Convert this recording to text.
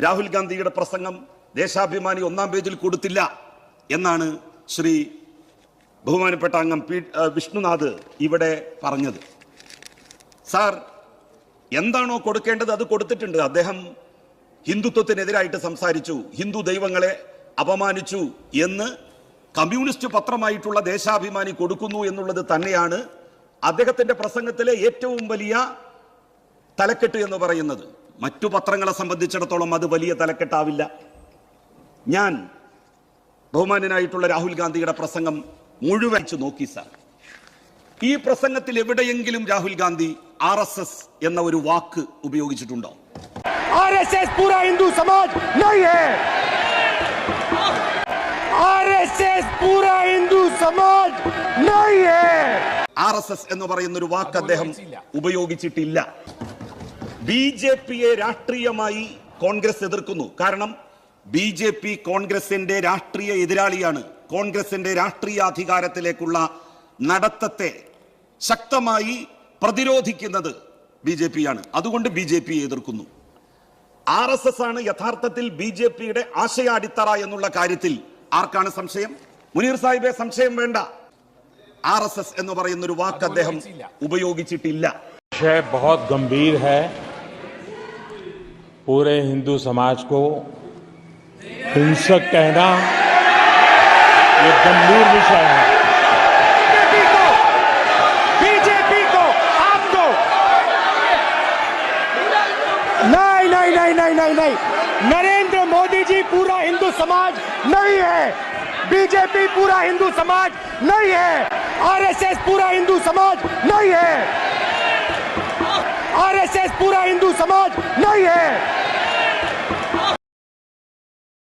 രാഹുൽ ഗാന്ധിയുടെ പ്രസംഗം ദേശാഭിമാനി ഒന്നാം പേജിൽ കൊടുത്തില്ല എന്നാണ് ശ്രീ ബഹുമാനപ്പെട്ട അംഗം വിഷ്ണുനാഥ് ഇവിടെ പറഞ്ഞത്. സാർ, എന്താണോ കൊടുക്കേണ്ടത് അത് കൊടുത്തിട്ടുണ്ട്. അദ്ദേഹം ഹിന്ദുത്വത്തിനെതിരായിട്ട് സംസാരിച്ചു, ഹിന്ദു ദൈവങ്ങളെ അപമാനിച്ചു എന്ന് കമ്മ്യൂണിസ്റ്റ് പത്രമായിട്ടുള്ള ദേശാഭിമാനി കൊടുക്കുന്നു എന്നുള്ളത് തന്നെയാണ് അദ്ദേഹത്തിന്റെ പ്രസംഗത്തിലെ ഏറ്റവും വലിയ തലക്കെട്ട് എന്ന് പറയുന്നത്. മറ്റു പത്രങ്ങളെ സംബന്ധിച്ചിടത്തോളം അത് വലിയ തലക്കെട്ടാവില്ല. ഞാൻ ബഹുമാന്യനായിട്ടുള്ള രാഹുൽ ഗാന്ധിയുടെ പ്രസംഗം മുഴുവൻ നോക്കി സാർ. ഈ പ്രസംഗത്തിൽ എവിടെയെങ്കിലും രാഹുൽ ഗാന്ധി RSS എന്ന ഒരു വാക്ക് ഉപയോഗിച്ചിട്ടുണ്ടോ? RSS पूरा हिंदू समाज नहीं है। RSS पूरा हिंदू समाज नहीं है। RSS എന്ന് പറയുന്ന ഒരു വാക്ക് അദ്ദേഹം ഉപയോഗിച്ചിട്ടില്ല. BJPയെ രാഷ്ട്രീയമായി കോൺഗ്രസ് എതിർക്കുന്നു. കാരണം BJP കോൺഗ്രസിന്റെ രാഷ്ട്രീയ എതിരാളിയാണ്. കോൺഗ്രസിന്റെ രാഷ്ട്രീയ അധികാരത്തിലേക്കുള്ള നടത്തത്തെ ശക്തമായി പ്രതിരോധിക്കുന്നത് BJPയാണ്. അതുകൊണ്ട് BJPയെ എതിർക്കുന്നു. RSS ആണ് യഥാർത്ഥത്തിൽ BJPയുടെ ആശയാടിത്തറ എന്നുള്ള കാര്യത്തിൽ ആർക്കാണ് സംശയം? മുനീർ സാഹിബെ, സംശയം വേണ്ട. RSS എന്ന് പറയുന്ന ഒരു വാക്ക് അദ്ദേഹം ഉപയോഗിച്ചിട്ടില്ല. विषय बहुत गंभीर है। पूरे हिंदू समाज को हिंसक कहना ये गंभीर विषय है। बीजेपी को आपको नहीं, नरेंद्र मोदी जी पूरा हिंदू समाज नहीं है। बीजेपी पूरा हिंदू समाज नहीं है। RSS पूरा हिंदू समाज नहीं है। RSS पूरा हिंदू समाज नहीं है।